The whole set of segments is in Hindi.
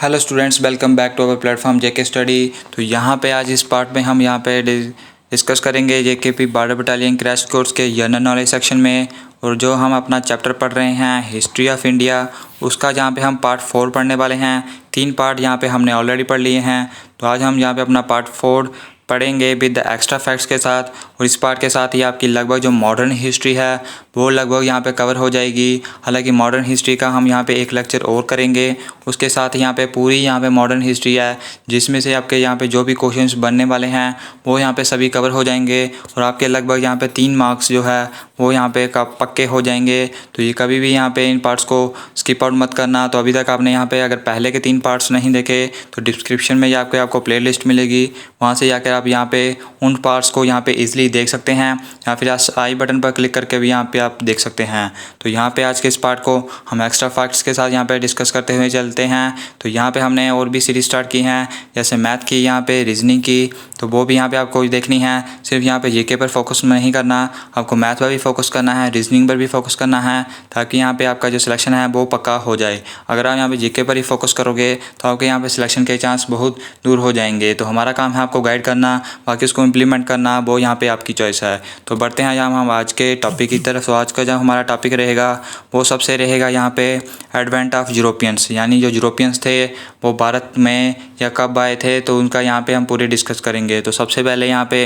Hello students, welcome back to our platform JK study. तो यहाँ पे आज इस पार्ट में हम यहाँ पे डिस्कस करेंगे JKP border battalion crash course के जनरल नॉलेज सेक्शन में। और जो हम अपना चैप्टर पढ़ रहे हैं हिस्ट्री ऑफ इंडिया, उसका जहाँ पे हम पार्ट 4 पढ़ने वाले हैं। 3 पार्ट यहाँ पे हमने ऑलरेडी पढ़ लिए हैं, तो आज हम यहाँ पे अपना पार्ट 4 पढ़ेंगे विद एक्स्ट्रा फैक्ट्स के साथ। और इस पार्ट के साथ ही आपकी लगभग जो मॉडर्न हिस्ट्री है वो लगभग यहाँ पे कवर हो जाएगी। हालांकि मॉडर्न हिस्ट्री का हम यहाँ पे एक लेक्चर और करेंगे, उसके साथ यहाँ पे पूरी यहाँ पे मॉडर्न हिस्ट्री है जिसमें से आपके यहाँ पे जो भी क्वेश्चंस बनने वाले हैं वो यहाँ पे सभी कवर हो जाएंगे। और आपके लगभग यहाँ पे 3 मार्क्स जो है वो यहाँ पे पक्के हो जाएंगे। तो ये कभी भी यहाँ पे इन पार्ट्स को स्किप आउट मत करना। तो अभी तक आपने यहाँ पे अगर पहले के 3 पार्ट्स नहीं देखे तो डिस्क्रिप्शन में आपको प्लेलिस्ट मिलेगी, वहाँ से जाकर आप यहाँ पे उन पार्ट्स को यहाँ पे इजीली देख सकते हैं, या फिर आई बटन पर क्लिक करके भी यहाँ पे आप देख सकते हैं। तो यहाँ पे आज के इस पार्ट को हम एक्स्ट्रा फैक्ट्स के साथ यहाँ पे डिस्कस करते हुए चलते हैं। तो यहाँ पे हमने और भी सीरीज स्टार्ट की हैं, जैसे मैथ की, यहाँ पे रीजनिंग की, तो वो भी यहाँ पे आपको देखनी है। सिर्फ यहाँ पे जीके पर फोकस नहीं करना, आपको मैथ पर भी फोकस करना है, रीजनिंग पर भी फोकस करना है, ताकि यहाँ पे आपका जो सिलेक्शन है वो पक्का हो जाए। अगर आप यहाँ पे जीके पर ही फोकस करोगे तो आपके यहाँ पे सिलेक्शन के चांस बहुत दूर हो जाएंगे। तो हमारा काम है आपको गाइड करना, बाकी उसको इम्प्लीमेंट करना वो यहाँ पे आपकी चॉइस है। तो बढ़ते हैं यहाँ हम आज के टॉपिक की तरफ। तो आज का जो हमारा टॉपिक रहेगा वो सबसे रहेगा यहाँ पे एडवेंट ऑफ यूरोपियंस, यानी जो यूरोपियंस थे वो भारत में या कब आए थे, तो उनका यहाँ पे हम पूरे डिस्कस करेंगे। तो सबसे पहले यहाँ पे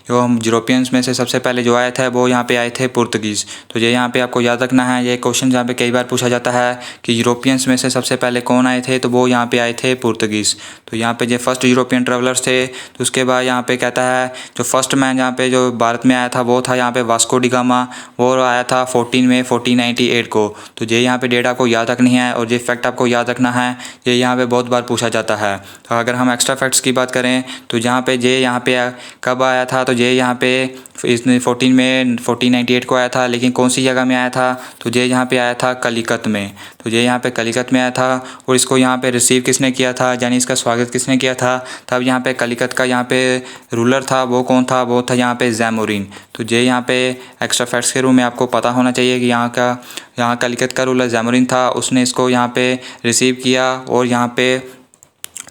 जो हम यूरोपियंस में से सबसे पहले जो आए थे वो यहाँ पे आए थे पुर्तगीज़। तो ये यहाँ पे आपको याद रखना है, ये क्वेश्चन यहाँ पे कई बार पूछा जाता है कि यूरोपियंस में से सबसे पहले कौन आए थे, तो वो यहाँ पे आए थे पुर्तगीज़। तो यहाँ पे जो फर्स्ट यूरोपियन ट्रेवलर्स थे, तो उसके बाद यहाँ पे कहता है जो फर्स्ट मैन यहाँ पे जो भारत में आया था वो था यहाँ पे वास्को डी गामा। वो आया था 14 मई 1498 को। तो ये यहाँ पे डेट आपको याद रखनी है और ये फैक्ट आपको याद रखना है, ये यहाँ पे बहुत बार पूछा जाता है। तो अगर हम एक्स्ट्रा फैक्ट्स की बात करें तो यहाँ पे ये यहाँ पे कब आया था, तो ये यहाँ पे इसने 14 मई 1498 को आया था। लेकिन कौन सी जगह में आया था, तो ये यहाँ पे आया था कलिकत में। तो ये यहाँ पे कलिकत में आया था और इसको यहाँ पे रिसीव किसने किया था, यानी इसका स्वागत किसने किया था, तब यहाँ पे कलिकत का यहाँ पे रूलर था वो कौन था, वो था यहाँ पे जैमोरिन। तो ये यहाँ पे एक्स्ट्रा फैक्ट्स के रूम में आपको पता होना चाहिए कि यहाँ कलिकत का रूलर जैमोरिन था, उसने इसको यहाँ पे रिसीव किया। और यहाँ पे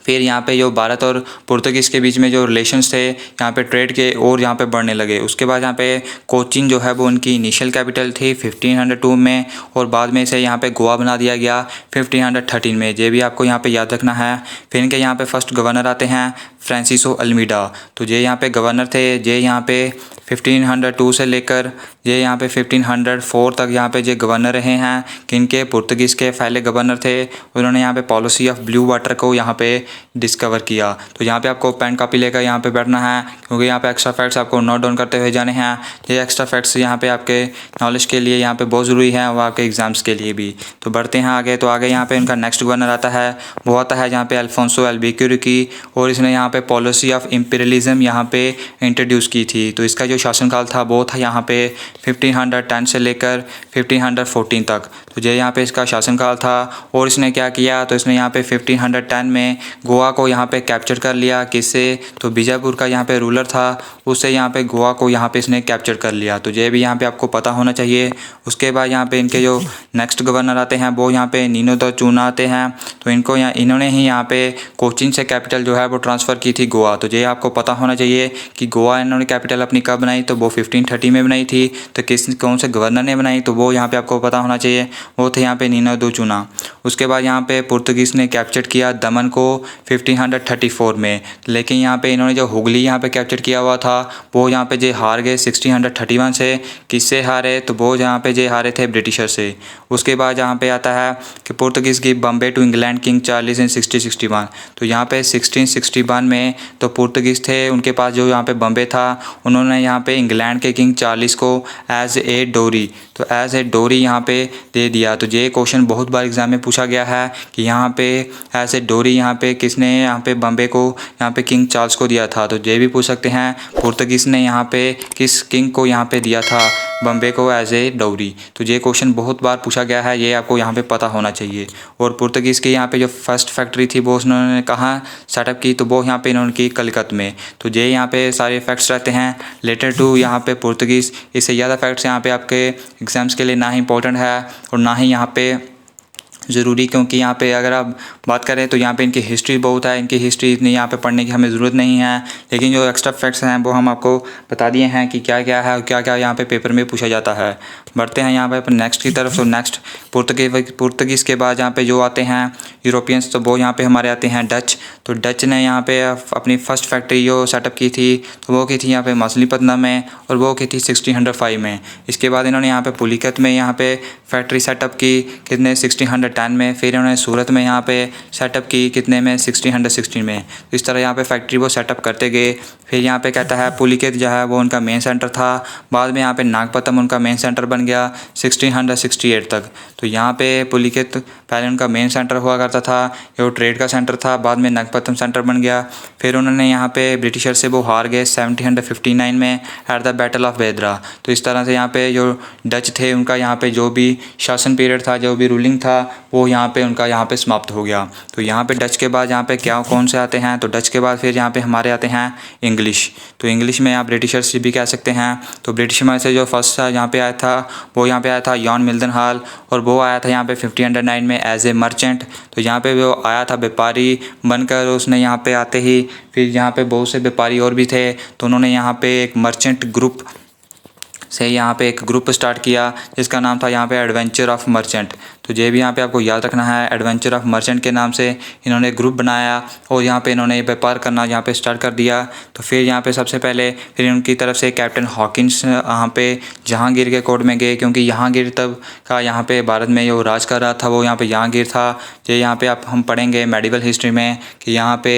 फिर यहाँ पे जो भारत और पुर्तगीज़ के बीच में जो रिलेशंस थे यहाँ पे ट्रेड के और यहाँ पे बढ़ने लगे। उसके बाद यहाँ पे कोचीन जो है वो उनकी इनिशियल कैपिटल थी 1502 में, और बाद में इसे यहाँ पे गोवा बना दिया गया 1513 में। ये भी आपको यहाँ पे याद रखना है। फिर इनके यहाँ पे फर्स्ट गवर्नर आते हैं फ्रांसिसो अल्मीडा। तो ये यहाँ पे गवर्नर थे, ये यहाँ पे 1502 से लेकर ये यहाँ पे 1504 तक यहाँ पे ये गवर्नर रहे हैं। किनके, पुर्तगीज़ के पहले गवर्नर थे। उन्होंने यहाँ पे पॉलिसी ऑफ ब्लू वाटर को यहाँ पे डिस्कवर किया। तो यहाँ पे आपको पेन कॉपी लेकर यहाँ पे बैठना है, क्योंकि यहाँ पे एक्स्ट्रा फैक्ट्स आपको नोट डाउन करते हुए जाने हैं। ये एक्स्ट्रा फैक्ट्स यहाँ पे आपके नॉलेज के लिए यहाँ पे बहुत ज़रूरी है और आपके एग्जाम्स के लिए भी। तो बढ़ते हैं आगे। तो आगे यहाँ पे इनका नेक्स्ट गवर्नर आता है, वो आता है यहाँ पे अल्फोंसो अल्बुक्वेर्की, और इसने यहाँ पे पॉलिसी ऑफ इम्पीरियलिज्म यहाँ पे इंट्रोड्यूस की थी। तो इसका जो शासनकाल था वो था यहाँ पे 1510 से लेकर 1514 तक। तो ये यहाँ पे इसका शासनकाल था। और इसने क्या किया, तो इसने यहाँ पे 1510 में गोवा को यहाँ पे कैप्चर कर लिया। किससे, तो बीजापुर का यहाँ पे रूलर था, उससे यहाँ पे गोवा को यहाँ पे इसने कैप्चर कर लिया। तो ये भी यहाँ पे आपको पता होना चाहिए। उसके बाद यहाँ पे इनके जो नेक्स्ट गवर्नर आते हैं वो यहाँ पे नीनो द चूना आते हैं। तो इन्होंने ही यहाँ पे कोचीन से कैपिटल जो है वो ट्रांसफ़र की थी गोवा। तो ये आपको पता होना चाहिए कि गोवा इन्होंने कैपिटल अपनी कब बनाई, तो वो 1530 में बनाई थी। तो कौन से गवर्नर ने बनाई, तो वो यहाँ पे आपको पता होना चाहिए, वो थे यहाँ पे नीनो द चूना। उसके बाद यहाँ पे पुर्तगीज़ ने कैप्चर किया दमन को 1534 में। लेकिन यहाँ पे इन्होंने जो हुगली यहाँ पे कैप्चर किया हुआ था वो यहाँ पे जे हार गए 1631 से। किससे हारे, तो वो यहाँ पे जे हारे थे ब्रिटिशर से। उसके बाद यहाँ पे आता है कि पुर्तगीज़ की Bombay to England king Charles in 1661। तो यहाँ पे 1661 में तो पुर्तगीज़ थे, उनके पास जो यहाँ पे बम्बे था, उन्होंने यहाँ पे इंग्लैंड के किंग चार्लिस को एज ए डोरी, तो एज ए डोरी यहाँ पे दे दिया। तो ये क्वेश्चन बहुत बार एग्जाम में पूछा गया है कि यहाँ पे एज ए डोरी यहाँ पे किसने यहाँ पे बम्बे को यहाँ पे किंग चार्ल्स को दिया था। तो ये भी पूछ सकते हैं पुर्तगीज़ ने यहाँ पे किस किंग को यहाँ पे दिया था बम्बे को एज ए डोरी। तो ये क्वेश्चन बहुत बार पूछा गया है, ये आपको यहाँ पे पता होना चाहिए। और पुर्तगीज़ की यहाँ पे जो फर्स्ट फैक्ट्री थी वो उन्होंने कहाँ सेटअप की, तो वो यहाँ पे इन्होंने की कलिकत में। तो ये यहाँ पे सारे फैक्ट्स रहते हैं रिलेटेड टू यहाँ पे पुर्तगीज़। इससे ज़्यादा फैक्ट्स यहाँ पे आपके एग्जाम्स के लिए ना ही इंपॉर्टेंट है और ना ही यहाँ पे ज़रूरी, क्योंकि यहाँ पे अगर आप बात करें तो यहाँ पे इनकी हिस्ट्री बहुत है, इनकी हिस्ट्री इतनी यहाँ पे पढ़ने की हमें ज़रूरत नहीं है, लेकिन जो एक्स्ट्रा फैक्ट्स हैं वो हम आपको बता दिए हैं कि क्या क्या है और क्या क्या यहाँ पे पेपर में पूछा जाता है। बढ़ते हैं यहाँ पे अपन नेक्स्ट की तरफ। तो नेक्स्ट पुर्तगीज़ के बाद यहाँ पे जो आते हैं यूरोपियंस, तो वो यहाँ पे हमारे आते हैं डच। तो डच ने यहाँ पे अपनी फर्स्ट फैक्ट्री जो सेटअप की थी तो वो की थी यहाँ पे मछलीपट्टनम में, और वो की थी 1605 में। इसके बाद इन्होंने यहाँ पे पुलिकत में यहाँ पे फैक्ट्री सेटअप की कितने 1610 में। फिर इन्होंने सूरत में यहाँ पे सेटअप की कितने में 1616 में। तो इस तरह यहाँ पे फैक्ट्री वो सेटअप करते गए। फिर यहाँ पे कहता है पुलिकत जो है वो उनका मेन सेंटर था। बाद में यहाँ पे नागपत्तनम उनका मेन सेंटर बन गया 1668 तक। तो यहाँ पे पुलिकत पहले उनका मेन सेंटर हुआ करता था, ये वो ट्रेड का सेंटर था। बाद में नागपत्तनम सेंटर बन गया। फिर उन्होंने यहाँ पे ब्रिटिशर से वो हार गए 1759 में एट द बैटल ऑफ बेदरा। तो इस तरह से यहाँ पे जो डच थे उनका यहाँ पे जो भी शासन पीरियड था, जो भी रूलिंग था, वो यहाँ पे उनका यहाँ पे समाप्त हो गया। तो यहाँ पे डच के बाद यहाँ पे क्या कौन से आते हैं, तो डच के बाद फिर यहाँ पे हमारे आते हैं इंग्लिश। तो इंग्लिश में आप ब्रिटिशर्स भी कह सकते हैं। तो ब्रिटिश में से जो फर्स्ट यहाँ पे आया था वो यहाँ पे आया था जॉन मिल्टन, और वो आया था यहाँ पे 1509 में एज ए मर्चेंट। तो यहाँ पे वो आया था व्यापारी बनकर। उसने यहाँ पे आते ही फिर यहाँ पे बहुत से व्यापारी और भी थे, तो उन्होंने यहाँ पे एक मर्चेंट ग्रुप से यहाँ पे एक ग्रुप स्टार्ट किया जिसका नाम था यहाँ पे एडवेंचर ऑफ मर्चेंट। तो ये भी यहाँ पे आपको याद रखना है, एडवेंचर ऑफ मर्चेंट के नाम से इन्होंने ग्रुप बनाया और यहाँ पे इन्होंने व्यापार करना यहाँ पे स्टार्ट कर दिया। तो फिर यहाँ पे सबसे पहले फिर उनकी तरफ से कैप्टन हॉकिंस यहाँ पे जहांगीर के कोर्ट में गए, क्योंकि जहांगीर तब का यहाँ पे भारत में जो राज कर रहा था वो यहाँ पे जहांगीर था। ये यहाँ पे आप हम पढ़ेंगे मेडिवल हिस्ट्री में कि यहाँ पे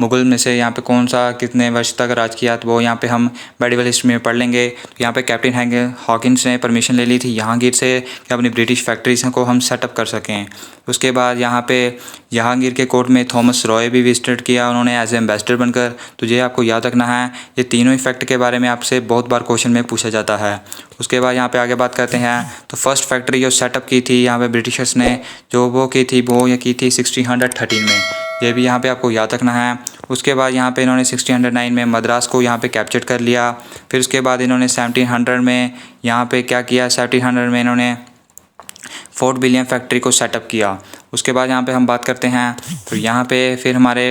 मुग़ल में से यहाँ पे कौन सा कितने वर्ष तक राज किया, तो वो यहाँ पे हम मेडिवल हिस्ट्री में पढ़ लेंगे। तो यहाँ पे कैप्टन हॉकिंस ने परमिशन ले ली थी जहांगीर से कि अपनी ब्रिटिश फैक्ट्रीज को हम सेटअप कर सकें। उसके बाद यहाँ पे जहांगीर के कोर्ट में थॉमस रॉय भी विजिट किया उन्होंने एज एम्बेसडर बनकर। तो ये आपको याद रखना है, ये तीनों ही फैक्ट के बारे में आपसे बहुत बार क्वेश्चन में पूछा जाता है। उसके बाद यहाँ पे आगे बात करते हैं। तो फर्स्ट फैक्ट्री जो सेटअप की थी यहाँ पे ब्रिटिशर्स ने जो वो की थी 1613 में, ये भी यहाँ पे आपको याद रखना है। उसके बाद यहाँ पे इन्होंने 1609 में मद्रास को यहाँ पे कैप्चर कर लिया। फिर उसके बाद इन्होंने 1700 में यहाँ पे क्या किया, 1700 में इन्होंने फोर्ट विलियम फैक्ट्री को सेटअप किया। उसके बाद यहाँ पे हम बात करते हैं। तो यहाँ पे फिर हमारे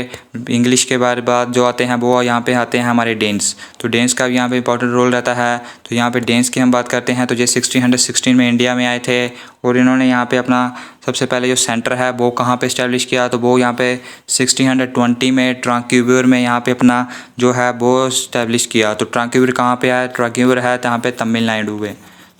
इंग्लिश के बारे बाद जो आते हैं वो यहाँ पे आते हैं हमारे डेन्स। तो डेन्स का भी यहाँ पे इंपॉर्टेंट रोल रहता है। तो यहाँ पे डेन्स की हम बात करते हैं तो ये 1616 में इंडिया में आए थे और इन्होंने यहाँ पे अपना सबसे पहले जो सेंटर है वो कहाँ पे इस्टेब्लिश किया, तो वो यहाँ पे 1620 में ट्रांक्यूबियर में यहाँ पे अपना जो है वो इस्टेब्लिश किया। तो ट्रांक्यूबियर कहाँ पे है, ट्रांक्यूबियर है यहाँ पे तमिलनाडु में,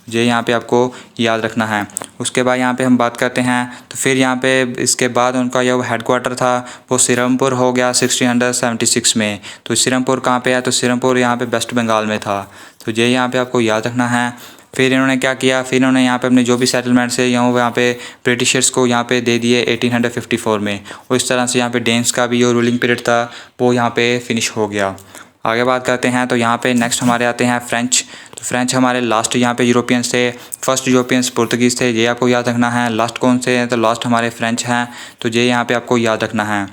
ये यहाँ पे आपको याद रखना है। उसके बाद यहाँ पे हम बात करते हैं। तो फिर यहाँ पे इसके बाद उनका जो हेडक्वार्टर था वो सिरमपुर हो गया 1676 में। तो सिरमपुर कहाँ पे है, तो सिरमपुर यहाँ पे वेस्ट बंगाल में था। तो ये यहाँ पे आपको याद रखना है। फिर इन्होंने क्या किया, फिर इन्होंने यहाँ पे अपने जो भी सेटलमेंट्स है यहाँ पे ब्रिटिशर्स को यहाँ पे दे दिए 1854 में। और इस तरह से यहाँ पे डेन्स का भी जो रूलिंग पीरियड था वो यहाँ पे फिनिश हो गया। आगे बात करते हैं। तो यहाँ पे नेक्स्ट हमारे आते हैं फ्रेंच। तो फ्रेंच हमारे लास्ट यहाँ पे यूरोपियंस थे। फर्स्ट यूरोपियंस पुर्तगीज़ थे, ये आपको याद रखना है। लास्ट कौन से हैं, तो लास्ट हमारे फ्रेंच हैं, तो ये यहाँ पे आपको याद रखना है।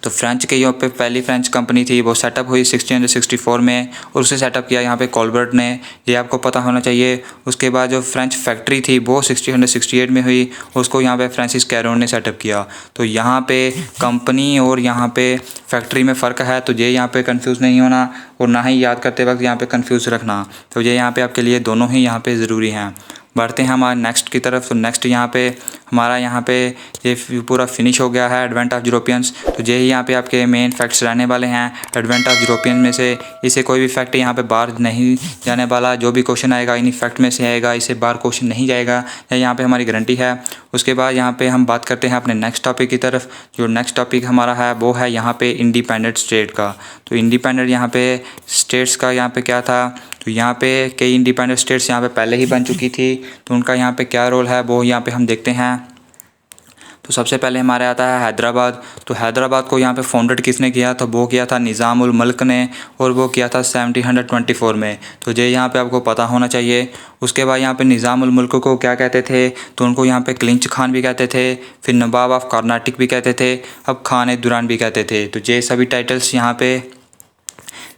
तो फ्रेंच के यहाँ पे पहली फ्रेंच कंपनी थी वो सेटअप हुई 1664 में और उसे सेटअप किया यहाँ पे कोलबर्ट ने, ये आपको पता होना चाहिए। उसके बाद जो फ्रेंच फैक्ट्री थी वो 1668 में हुई, उसको यहाँ पे फ्रांसिस कैरोन ने सेटअप किया। तो यहाँ पे कंपनी और यहाँ पे फैक्ट्री में फ़र्क है, तो ये यहाँ पे कंफ्यूज नहीं होना और ना ही याद करते वक्त यहाँ पे कंफ्यूज रखना। तो ये यहाँ पे आपके लिए दोनों ही यहाँ पे ज़रूरी हैं। बढ़ते हैं हमारे नेक्स्ट की तरफ। तो नेक्स्ट यहाँ पे हमारा यहाँ पे ये पूरा फिनिश हो गया है एडवेंट ऑफ यूरोपियंस। तो ये ही यहाँ पे आपके मेन फैक्ट्स रहने वाले हैं एडवेंट ऑफ यूरोपियन में से। इसे कोई भी फैक्ट यहाँ पे बाहर नहीं जाने वाला, जो भी क्वेश्चन आएगा इन्हीं फैक्ट में से आएगा, इसे बाहर क्वेश्चन नहीं जाएगा, ये यहाँ पे हमारी गारंटी है। उसके बाद यहाँ पे हम बात करते हैं अपने नेक्स्ट टॉपिक की तरफ। जो नेक्स्ट टॉपिक हमारा है वो है यहाँ पे इंडिपेंडेंट स्टेट का। तो इंडिपेंडेंट यहाँ पे स्टेट्स का यहाँ पे क्या था, तो यहाँ पे कई इंडिपेंडेंट स्टेट्स यहाँ पे पहले ही बन चुकी थी, तो उनका यहाँ पे क्या रोल है वो यहाँ पे हम देखते हैं। तो सबसे पहले हमारे आता है हैदराबाद। तो हैदराबाद को यहाँ पे फाउंडेड किसने किया, तो वो किया था निज़ाम उल मुल्क ने, और वो किया था 1724 में। तो ये यहाँ पे आपको पता होना चाहिए। उसके बाद यहाँ पे निज़ाम उल मुल्क को क्या कहते थे, तो उनको यहाँ पे क्लिंच खान भी कहते थे, फिर नवाब ऑफ कर्नाटक भी कहते थे, अब खान दुरान भी कहते थे। तो ये सभी टाइटल्स यहाँ पे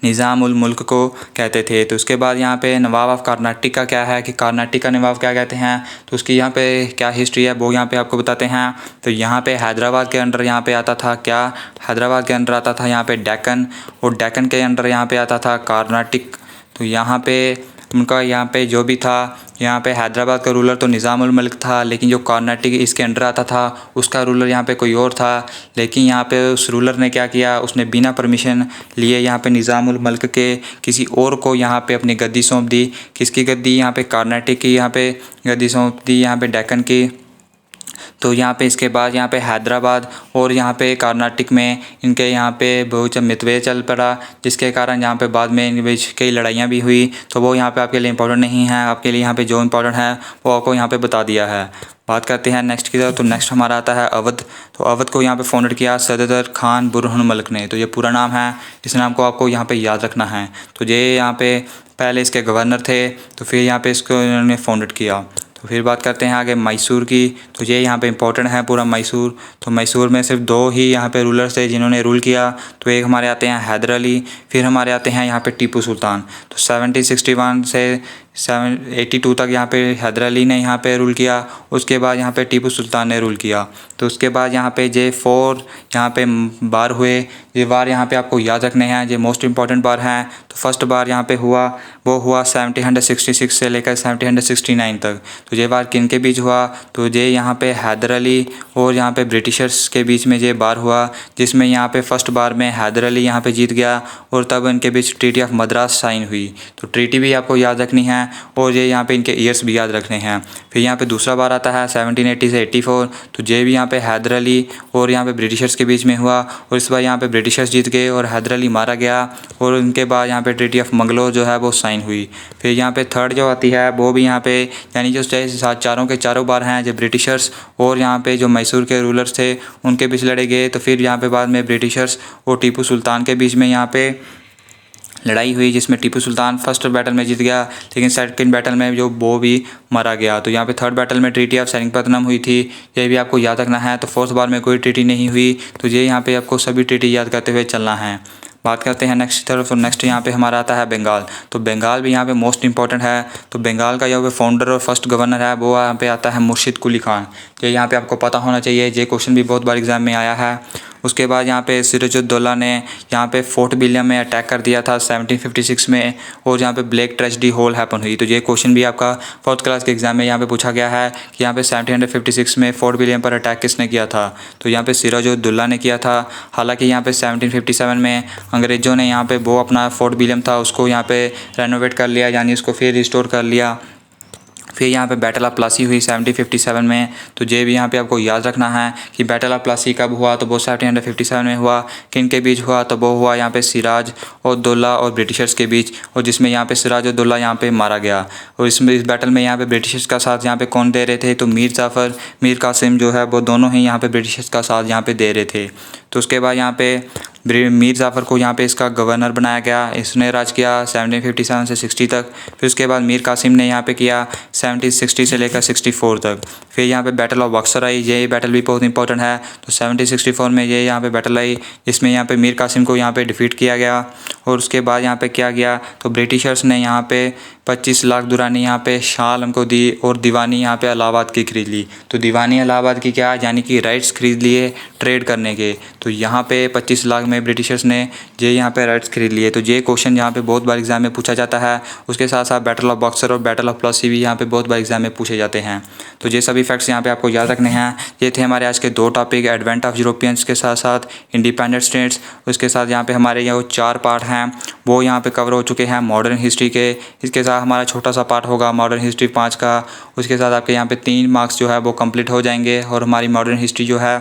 निज़ाम उल मुल्क को कहते थे। तो उसके बाद यहाँ पे नवाब ऑफ कर्नाटक का क्या है कि कर्नाटक का नवाब क्या कहते हैं, तो उसकी यहाँ पे क्या हिस्ट्री है वो यहाँ पे आपको बताते हैं। तो यहाँ पे हैदराबाद के अंडर यहाँ पे आता था क्या, हैदराबाद के अंडर आता था यहाँ पे डेक्कन, और डेक्कन के अंडर यहाँ पे आता था कर्नाटक। तो यहाँ पे उनका यहाँ पे जो भी था, यहाँ पे हैदराबाद का रूलर तो निज़ाम उल मलिक था, लेकिन जो कर्नाटक इसके अंडर आता था उसका रूलर यहाँ पे कोई और था। लेकिन यहाँ पे उस रूलर ने क्या किया, उसने बिना परमिशन लिए यहाँ पे निज़ाम उल मलिक के किसी और को यहाँ पे अपनी गद्दी सौंप दी। किसकी गद्दी, यहाँ पे कर्नाटक की यहाँ पे गद्दी सौंप दी, यहाँ पे डेक्कन की। तो यहाँ पे इसके बाद यहाँ पे हैदराबाद और यहाँ पे कर्नाटक में इनके यहाँ पे बहुत मतभेद चल पड़ा, जिसके कारण यहाँ पे बाद में इन बीच कई लड़ाइयाँ भी हुई। तो वो यहाँ पे आपके लिए इम्पोर्टेंट नहीं है, आपके लिए यहाँ पे जो इम्पोर्टेंट है वो आपको यहाँ पे बता दिया है। बात करते हैं नेक्स्ट की तरफ। तो नेक्स्ट हमारा आता है अवध। तो अवध को यहाँ पे फाउंडेड किया सदर खान बुरहान मलिक ने। तो ये पूरा नाम है, इस नाम को आपको यहाँ पे याद रखना है। तो ये यहाँ पे पहले इसके गवर्नर थे, तो फिर यहाँ पे इसको इन्होंने फाउंडेड किया। तो फिर बात करते हैं आगे मैसूर की। तो ये यहाँ पे इम्पोर्टेंट है पूरा मैसूर। तो मैसूर में सिर्फ 2 ही यहाँ पे रूलर्स थे जिन्होंने रूल किया। तो एक हमारे आते हैं हैदर अली, फिर हमारे आते हैं यहाँ पे टीपू सुल्तान। तो 1761 से 782 तक यहाँ पे हैदर अली ने यहाँ पे रूल किया। उसके बाद यहाँ पे टीपू सुल्तान ने रूल किया। तो उसके बाद यहाँ पे जे 4 यहाँ पे बार हुए। ये बार यहाँ पे आपको याद रखने हैं, ये मोस्ट इंपॉर्टेंट बार हैं। तो फर्स्ट बार यहाँ पे हुआ वो हुआ 1766 से लेकर 1769 तक। तो ये बार किन के बीच हुआ, तो ये यहाँ पे हैदर अली और यहाँ पे ब्रिटिशर्स के बीच में ये बार हुआ, जिसमें यहाँ पे फर्स्ट बार में हैदर अली यहाँ पे जीत गया और तब इनके बीच ट्रीटी ऑफ मद्रास साइन हुई। तो ट्रीटी भी आपको याद रखनी है और ये यहाँ पे इनके ईयर्स भी याद रखने हैं। फिर यहाँ पे दूसरा बार आता है 1780 से 84। तो ये भी यहाँ पे हैदर अली और यहाँ पे ब्रिटिशर्स के बीच में हुआ, और इस बार यहाँ पे ब्रिटिशर्स जीत गए और हैदर अली मारा गया, और उनके बाद यहाँ पे ट्रीटी ऑफ मंगलो जो है वो साइन हुई। फिर यहाँ पे थर्ड जो आती है वो भी यहाँ पे यानी जो चारों के चारों बार हैं जो ब्रिटिशर्स और यहाँ पे जो मैसूर के रूलर्स थे उनके बीच लड़े गए। तो फिर यहाँ पे बाद में ब्रिटिशर्स और टीपू सुल्तान के बीच में यहाँ पे लड़ाई हुई, जिसमें टीपू सुल्तान फर्स्ट बैटल में जीत गया, लेकिन सेकंड बैटल में जो वो भी मारा गया। तो यहाँ पे थर्ड बैटल में ट्रीटी ऑफ सेरिंगपट्टनम हुई थी, ये भी आपको याद रखना है। तो फोर्थ बार में कोई ट्रीटी नहीं हुई, तो ये यहाँ पे आपको सभी ट्रीटी याद करते हुए चलना है। बात करते हैं नेक्स्ट तरफ। नेक्स्ट यहाँ पे हमारा आता है बंगाल। तो बंगाल भी यहाँ पे मोस्ट इंपॉर्टेंट है। तो बंगाल का यहाँ पे फाउंडर और फर्स्ट गवर्नर है वो यहाँ पे आता है मुर्शिद कुली खान। ये यहाँ पे आपको पता होना चाहिए, ये क्वेश्चन भी बहुत बार एग्जाम में आया है। उसके बाद यहाँ पे सिराजुद्दौला ने यहाँ पे फोर्ट विलियम में अटैक कर दिया था 1756 में, और यहाँ पे ब्लैक ट्रेजेडी होल हैपन हुई। तो ये क्वेश्चन भी आपका 4th क्लास के एग्जाम में यहाँ पे पूछा गया है कि यहाँ पे 1756 में फोर्ट विलियम पर अटैक किसने किया था। तो यहाँ पे सिराजुद्दौला ने किया था। हालांकि यहाँ पे 1757 में अंग्रेज़ों ने यहाँ पे वो अपना फोर्ट विलियम था उसको यहाँ पे रेनोवेट कर लिया, यानी उसको फिर रिस्टोर कर लिया। फिर यहाँ पे बैटल ऑफ प्लासी हुई 1757 में। तो ये भी यहाँ पे आपको याद रखना है कि बैटल ऑफ प्लासी कब हुआ, तो वो 1757 में हुआ। किन के बीच हुआ, तो वो हुआ यहाँ पे सिराज और दौला और ब्रिटिशर्स के बीच, और जिसमें यहाँ पे सिराज और दौला यहाँ पे मारा गया। और इसमें इस बैटल में यहाँ पे ब्रिटिशर्स का साथ यहाँ पे कौन दे रहे थे, तो मीर जाफ़र मीर कासिम जो है वो दोनों ही यहाँ पे ब्रिटिशर्स का साथ यहाँ पे दे रहे थे। तो उसके बाद यहाँ पे मीर जाफ़र को यहाँ पे इसका गवर्नर बनाया गया। इसने राज किया 1757 से 60 तक। फिर उसके बाद मीर कासिम ने यहाँ पे किया 1760 से लेकर 64 तक। फिर यहाँ पे बैटल ऑफ बक्सर आई, ये बैटल भी बहुत इंपॉर्टेंट है। तो 1764 में ये यहाँ पे बैटल आई, जिसमें यहाँ पे मीर कासिम को यहाँ पे डिफीट किया गया। और उसके बाद यहाँ पे क्या गया, तो ब्रिटिशर्स ने यहाँ पे 25 लाख दुरानी यहाँ पे शाह आलम को दी, और दीवानी यहाँ पे इलाहाबाद की खरीद ली। तो दीवानी इलाहाबाद की क्या, यानी कि राइट्स खरीद लिए ट्रेड करने के। तो यहाँ पे 25 लाख में ब्रिटिशर्स ने ये यहाँ पे राइट्स खरीद लिए। तो ये क्वेश्चन यहाँ पे बहुत बार एग्जाम में पूछा जाता है। उसके साथ साथ बैटल ऑफ बक्सर और बैटल ऑफ प्लासी भी यहाँ पे बहुत बार एग्जाम में पूछे जाते हैं। तो ये सभी फैक्ट्स यहाँ पे आपको याद रखने हैं। ये थे हमारे आज के 2 टॉपिक, एडवेंट ऑफ यूरोपियंस के साथ साथ इंडिपेंडेंट स्टेट्स। उसके साथ यहाँ पे हमारे यहाँ 4 पार्ट हैं वो यहाँ पे कवर हो चुके हैं मॉडर्न हिस्ट्री के। इसके साथ हमारा छोटा सा पार्ट होगा मॉडर्न हिस्ट्री 5 का। उसके साथ आपके यहाँ पे 3 मार्क्स जो है वो कंप्लीट हो जाएंगे, और हमारी मॉडर्न हिस्ट्री जो है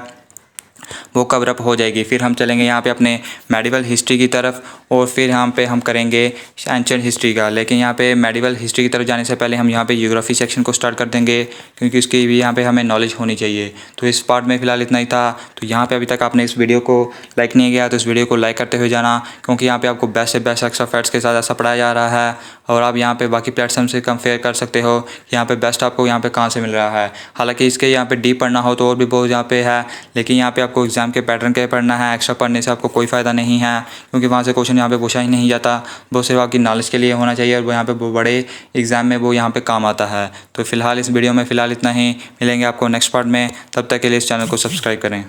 वो कवर अप हो जाएगी। फिर हम चलेंगे यहाँ पे अपने मेडिवल हिस्ट्री की तरफ, और फिर यहाँ पे हम करेंगे एंशिएंट हिस्ट्री का। लेकिन यहाँ पे मेडिवल हिस्ट्री की तरफ जाने से पहले हम यहाँ पे ज्योग्राफी सेक्शन को स्टार्ट कर देंगे, क्योंकि उसकी भी यहाँ पे हमें नॉलेज होनी चाहिए। तो इस पार्ट में फ़िलहाल इतना ही था। तो यहाँ पे अभी तक आपने इस वीडियो को लाइक नहीं किया तो इस वीडियो को लाइक करते हुए जाना, क्योंकि यहाँ पे आपको बेस्ट से बेस्ट एक्स्ट्रा फैक्ट्स के साथ ऐसा पढ़ाया जा रहा है, और आप यहाँ पे बाकी प्लेटफॉर्म से कंपेयर कर सकते हो यहाँ पे बेस्ट आपको यहाँ पे कहाँ से मिल रहा है। हालाँकि इसके यहाँ पे डीप पढ़ना हो तो और भी बहुत यहाँ पे है, लेकिन यहाँ पे आपको एग्ज़ाम के पैटर्न के पढ़ना है। एक्स्ट्रा पढ़ने से आपको कोई फ़ायदा नहीं है, क्योंकि वहाँ से क्वेश्चन यहाँ पे पूछा ही नहीं जाता। वो सिर्फ आपकी नॉलेज के लिए होना चाहिए और वो यहाँ पे बड़े एग्ज़ाम में वो यहाँ पे काम आता है। तो फ़िलहाल इस वीडियो में फ़िलहाल इतना ही। मिलेंगे आपको नेक्स्ट पार्ट में, तब तक के लिए इस चैनल को सब्सक्राइब करें।